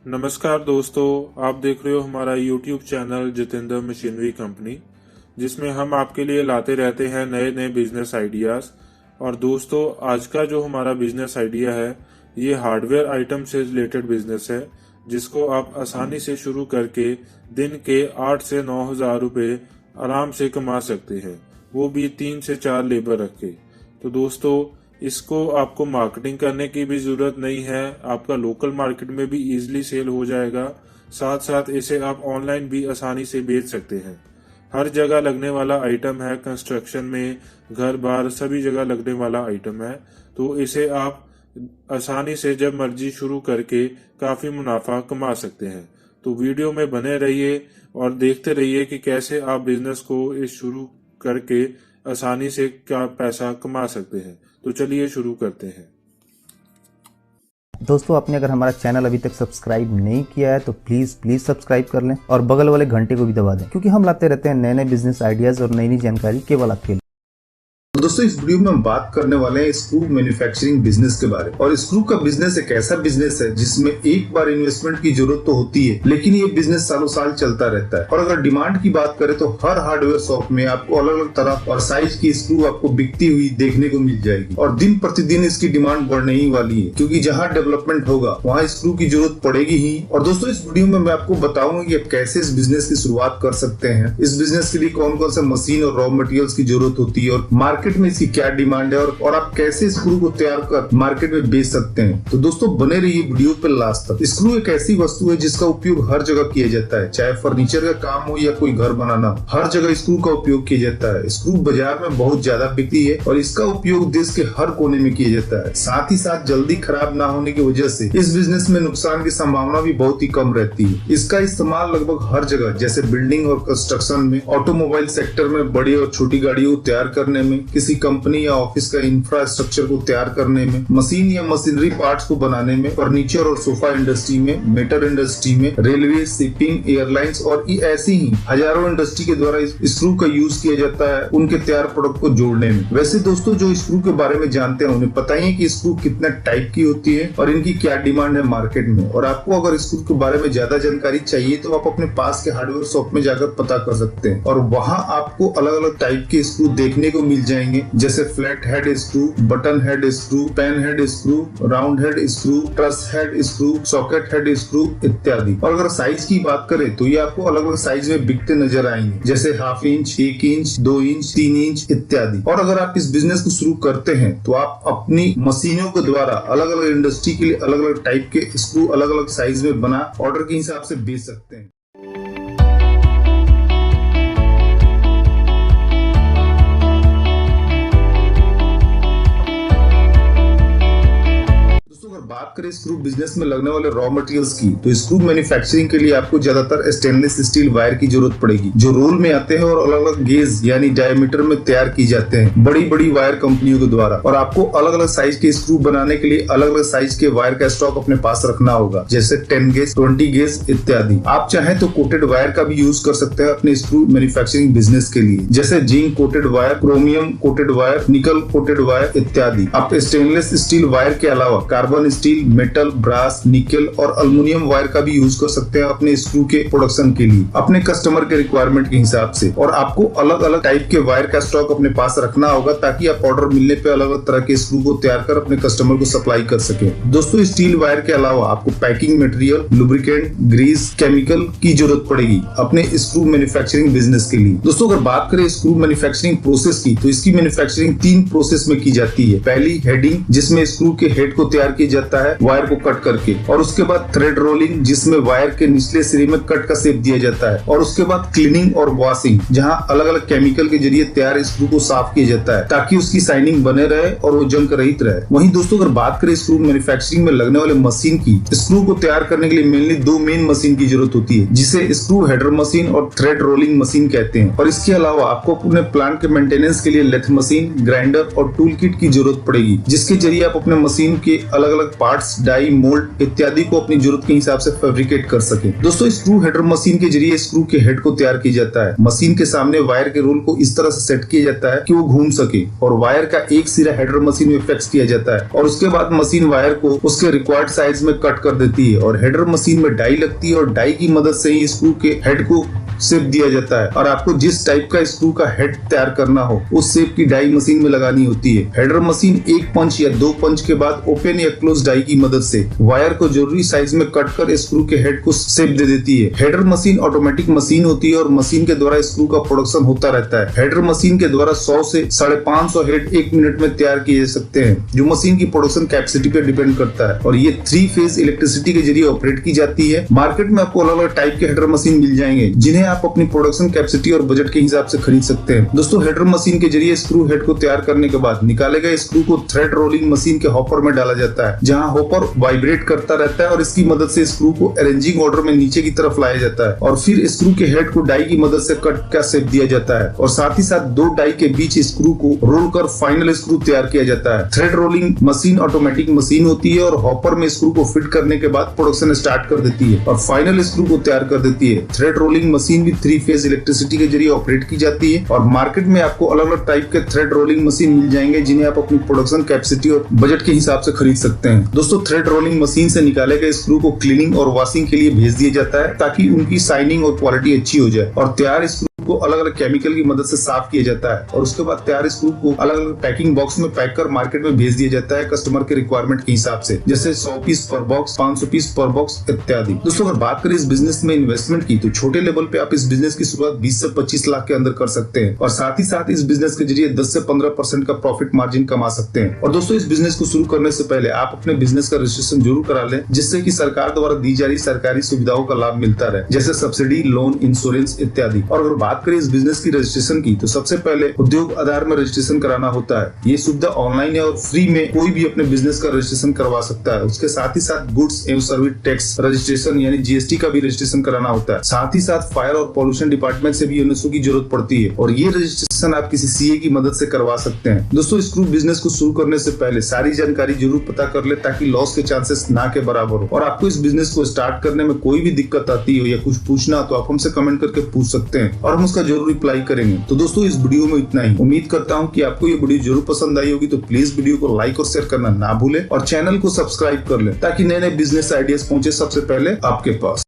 नमस्कार दोस्तों, आप देख रहे हो हमारा YouTube channel Jitendra machinery company, जिसमें हम आपके लिए लाते रहते हैं नए नए बिजनेस आइडियाज़। और दोस्तों, आज का जो हमारा बिजनेस आइडिया है, ये हार्डवेयर आइटम से रिलेटेड बिजनेस है, जिसको आप आसानी से शुरू करके दिन के 8 से 9 हज़ार रुपये आराम से कमा सकते हैं, वो भी 3 से 4 लेबर रख के। तो दोस्तों, इसको आपको मार्केटिंग करने की भी जरूरत नहीं है, आपका लोकल मार्केट में भी इजीली सेल हो जाएगा। साथ साथ इसे आप ऑनलाइन भी आसानी से बेच सकते हैं। हर जगह लगने वाला आइटम है, कंस्ट्रक्शन में, घर बार सभी जगह लगने वाला आइटम है। तो इसे आप आसानी से जब मर्जी शुरू करके काफी मुनाफा कमा सकते हैं। तो वीडियो में बने रहिए और देखते रहिए कि कैसे आप बिजनेस को इस शुरू करके आसानी से क्या पैसा कमा सकते हैं। तो चलिए शुरू करते हैं। दोस्तों, आपने अगर हमारा चैनल अभी तक सब्सक्राइब नहीं किया है तो प्लीज सब्सक्राइब कर लें और बगल वाले घंटे को भी दबा दें, क्योंकि हम लाते रहते हैं नए नए बिजनेस आइडियाज और नई नई जानकारी केवल आपके लिए। दोस्तों, इस वीडियो में हम बात करने वाले हैं स्क्रू मैन्युफैक्चरिंग बिजनेस के बारे में। और स्क्रू का बिजनेस एक ऐसा बिजनेस है जिसमें एक बार इन्वेस्टमेंट की जरूरत तो होती है, लेकिन ये बिजनेस सालों साल चलता रहता है। और अगर डिमांड की बात करें तो हर हार्डवेयर शॉप में आपको अलग अलग तरह और साइज की स्क्रू आपको बिकती हुई देखने को मिल जाएगी। और दिन प्रतिदिन इसकी डिमांड बढ़ने ही वाली है, क्योंकि जहाँ डेवलपमेंट होगा वहाँ स्क्रू की जरूरत पड़ेगी ही। और दोस्तों, इस वीडियो में मैं आपको बताऊंगा कि आप कैसे इस बिजनेस की शुरुआत कर सकते हैं, इस बिजनेस के लिए कौन कौन सा मशीन और रॉ मटेरियल्स की जरूरत होती है, और मार्केट में इसकी क्या डिमांड है, और आप कैसे स्क्रू को तैयार कर मार्केट में बेच सकते हैं। तो दोस्तों, बने रहिए वीडियो पे लास्ट तक। स्क्रू एक ऐसी वस्तु है जिसका उपयोग हर जगह किया जाता है, चाहे फर्नीचर का काम हो या कोई घर बनाना हो, हर जगह स्क्रू का उपयोग किया जाता है। स्क्रू बाजार में बहुत ज्यादा बिकती है और इसका उपयोग देश के हर कोने में किया जाता है। साथ ही साथ जल्दी खराब ना होने की वजह से इस बिजनेस में नुकसान की संभावना भी बहुत ही कम रहती है। इसका इस्तेमाल लगभग हर जगह, जैसे बिल्डिंग और कंस्ट्रक्शन में, ऑटोमोबाइल सेक्टर में, बड़ी और छोटी गाड़ियों को तैयार करने में, किसी कंपनी या ऑफिस का इंफ्रास्ट्रक्चर को तैयार करने में, मशीन या मशीनरी पार्ट्स को बनाने में, फर्नीचर और सोफा इंडस्ट्री में, मेटल इंडस्ट्री में, रेलवे, शिपिंग, एयरलाइंस और ऐसी ही हजारों इंडस्ट्री के द्वारा स्क्रू का यूज किया जाता है उनके तैयार प्रोडक्ट को जोड़ने में। वैसे दोस्तों, जो स्क्रू के बारे में जानते हैं उन्हें पता ही है कि स्क्रू कितने टाइप की होती है और इनकी क्या डिमांड है मार्केट में। और आपको अगर स्क्रू के बारे में ज्यादा जानकारी चाहिए तो आप अपने पास के हार्डवेयर शॉप में जाकर पता कर सकते हैं, और वहाँ आपको अलग अलग टाइप के स्क्रू देखने को मिल जाएंगे, जैसे flat head screw, button head screw, pan head screw, round head screw, truss head screw, socket head screw इत्यादि। और अगर साइज की बात करें तो ये आपको अलग अलग साइज में बिकते नजर आएंगे, जैसे 1/2 इंच, 1 इंच, 2 इंच, 3 इंच इत्यादि। और अगर आप इस बिजनेस को शुरू करते हैं तो आप अपनी मशीनों के द्वारा अलग अलग इंडस्ट्री के लिए अलग अलग टाइप के स्क्रू अलग अलग साइज में बना ऑर्डर के हिसाब से बेच सकते हैं। बात करें स्क्रू बिजनेस में लगने वाले रॉ मटेरियल्स की, तो स्क्रू मैन्युफैक्चरिंग के लिए आपको ज्यादातर स्टेनलेस स्टील वायर की जरूरत पड़ेगी, जो रोल में आते हैं और अलग अलग गेज यानी डायमीटर में तैयार की जाते हैं बड़ी बड़ी वायर कंपनियों के द्वारा। और आपको अलग अलग साइज के स्क्रू बनाने के लिए अलग अलग साइज के वायर का स्टॉक अपने पास रखना होगा, जैसे 10 गेज, 20 गेज इत्यादि। आप चाहें तो कोटेड वायर का भी यूज कर सकते हैं अपने स्क्रू मैन्युफैक्चरिंग बिजनेस के लिए, जैसे zinc coated wire, chromium coated wire, nickel coated wire इत्यादि। आप स्टेनलेस स्टील वायर के अलावा carbon steel, metal, brass, nickel और अल्युमिनियम वायर का भी यूज कर सकते हैं अपने स्क्रू के प्रोडक्शन के लिए, अपने कस्टमर के रिक्वायरमेंट के हिसाब से। और आपको अलग अलग टाइप के वायर का स्टॉक अपने पास रखना होगा, ताकि आप ऑर्डर मिलने पे अलग अलग तरह के स्क्रू को तैयार कर अपने कस्टमर को सप्लाई कर सके। दोस्तों, स्टील वायर के अलावा आपको packing material, lubricant, grease, chemical की जरूरत पड़ेगी अपने स्क्रू मैन्युफैक्चरिंग बिजनेस के लिए। दोस्तों, अगर बात करें स्क्रू मैन्युफैक्चरिंग प्रोसेस की, तो इसकी मैन्युफैक्चरिंग 3 प्रोसेस में की जाती है। पहली हेडिंग, जिसमें स्क्रू के हेड को तैयार किया जाता है वायर को कट करके, और उसके बाद थ्रेड रोलिंग, जिसमें वायर के निचले सिरे में कट का शेप दिया जाता है, और उसके बाद क्लीनिंग और वॉशिंग, जहां अलग अलग केमिकल के जरिए तैयार स्क्रू को साफ किया जाता है ताकि उसकी शाइनिंग बने रहे और वो जंग रहित रहे। वहीं दोस्तों, अगर बात करें स्क्रू मैन्युफैक्चरिंग में लगने वाले मशीन की, स्क्रू को तैयार करने के लिए मेनली 2 मेन मशीन की जरूरत होती है, जिसे स्क्रू हेडर मशीन और थ्रेड रोलिंग मशीन कहते हैं। और इसके अलावा आपको अपने प्लांट के मेंटेनेंस के लिए लेथ मशीन, ग्राइंडर और टूल किट की जरूरत पड़ेगी, जिसके जरिए आप अपने मशीन के अलग अलग पार्ट पार्ट्स, डाई, मोल्ड इत्यादि को अपनी जरूरत के हिसाब से फैब्रिकेट कर सके। दोस्तों स्क्रू हेडर मशीन के जरिए स्क्रू के हेड को तैयार किया जाता है। मशीन के सामने वायर के रोल को इस तरह से सेट किया जाता है कि वो घूम सके और वायर का एक सिरा हेडर मशीन में फिक्स किया जाता है और उसके बाद मशीन वायर को उसके रिक्वायर्ड साइज में कट कर देती है और हेडर मशीन में डाई लगती है और डाई की मदद से ही स्क्रू के हेड को शेप दिया जाता है और आपको जिस टाइप का स्क्रू का हेड तैयार करना हो उस शेप की डाई मशीन में लगानी होती है। हेडर मशीन एक पंच या दो पंच के बाद ओपन या क्लोज डाई की मदद से वायर को जरूरी साइज में कट कर स्क्रू के हेड को शेप दे देती है। हेडर मशीन ऑटोमेटिक मशीन होती है और मशीन के द्वारा स्क्रू का प्रोडक्शन होता रहता है। हेडर मशीन के द्वारा 100 से 550 हेड एक मिनट में तैयार किए जा सकते हैं, जो मशीन की प्रोडक्शन कैपेसिटी पर डिपेंड करता है और ये 3 फेज इलेक्ट्रिसिटी के जरिए ऑपरेट की जाती है। मार्केट में आपको अलग अलग टाइप के हेडर मशीन मिल जाएंगे जिन्हें आप अपनी प्रोडक्शन कैपेसिटी और बजट के हिसाब से खरीद सकते हैं। दोस्तों हेडर मशीन के जरिए स्क्रू हेड को तैयार करने के बाद निकाले गए स्क्रू को थ्रेड रोलिंग मशीन के हॉपर में डाला जाता है, जहां हॉपर वाइब्रेट करता रहता है और इसकी मदद से स्क्रू को अरेंजिंग ऑर्डर में नीचे की तरफ लाया जाता है और फिर स्क्रू के हेड को डाई की मदद से कट का शेप दिया जाता है और साथ ही साथ 2 डाई के बीच स्क्रू को रोल कर फाइनल स्क्रू तैयार किया जाता है। Thread rolling machine automatic machine होती है और हॉपर में स्क्रू को फिट करने के बाद प्रोडक्शन स्टार्ट कर देती है और फाइनल स्क्रू को तैयार कर देती है। थ्रेड रोलिंग मशीन भी 3 फेज इलेक्ट्रिसिटी के जरिए ऑपरेट की जाती है और मार्केट में आपको अलग अलग टाइप के थ्रेड रोलिंग मशीन मिल जाएंगे जिन्हें आप अपनी प्रोडक्शन कैपेसिटी और बजट के हिसाब से खरीद सकते हैं। दोस्तों थ्रेड रोलिंग मशीन से निकाले गए स्क्रू को क्लीनिंग और वॉशिंग के लिए भेज दिया जाता है ताकि उनकी शाइनिंग और क्वालिटी अच्छी हो जाए और तैयार स्क्रू को अलग अलग केमिकल की मदद से साफ किया जाता है और उसके बाद तैयार स्क्रू को अलग अलग पैकिंग बॉक्स में पैक कर मार्केट में भेज दिया जाता है कस्टमर के रिक्वायरमेंट के हिसाब से, जैसे 100 पीस पर बॉक्स, 500 पीस पर बॉक्स इत्यादि। दोस्तों अगर बात करें इस बिजनेस में इन्वेस्टमेंट की तो छोटे लेवल पे आप इस बिजनेस की शुरुआत 20 से 25 लाख के अंदर कर सकते हैं और साथ ही साथ इस बिजनेस के जरिए 10 से 15% का प्रॉफिट मार्जिन कमा सकते हैं। और दोस्तों इस बिजनेस को शुरू करने से पहले आप अपने बिजनेस का रजिस्ट्रेशन जरूर करा लें, जिससे कि सरकार द्वारा दी जा रही सरकारी सुविधाओं का लाभ मिलता रहे, जैसे सब्सिडी, लोन, इंश्योरेंस इत्यादि। और अगर बात करें इस बिजनेस की रजिस्ट्रेशन की तो सबसे पहले उद्योग आधार में रजिस्ट्रेशन कराना होता है। ये सुविधा ऑनलाइन है और फ्री में कोई भी अपने बिजनेस का रजिस्ट्रेशन करवा सकता है। उसके साथ ही साथ गुड्स एवं सर्विस टैक्स रजिस्ट्रेशन यानी जीएसटी का भी रजिस्ट्रेशन कराना होता है। साथ ही साथ फायर और पॉल्यूशन डिपार्टमेंट से भी यूनेस्को की जरूरत पड़ती है और ये रजिस्ट्रेशन आप किसी सीए की मदद से करवा सकते हैं। दोस्तों स्क्रू बिजनेस को शुरू करने से पहले सारी जानकारी जरूर पता कर ले ताकि लॉस के चांसेस ना के बराबर हो। और आपको इस बिजनेस को स्टार्ट करने में कोई भी दिक्कत आती हो या कुछ पूछना तो आप हमसे कमेंट करके पूछ सकते हैं और हम उसका जरूर रिप्लाई करेंगे। तो दोस्तों इस वीडियो में इतना ही। उम्मीद करता हूँ कि आपको ये वीडियो जरूर पसंद आई होगी, तो प्लीज वीडियो को लाइक और शेयर करना ना भूलें और चैनल को सब्सक्राइब कर लें ताकि नए नए बिजनेस आइडियाज पहुंचे सबसे पहले आपके पास।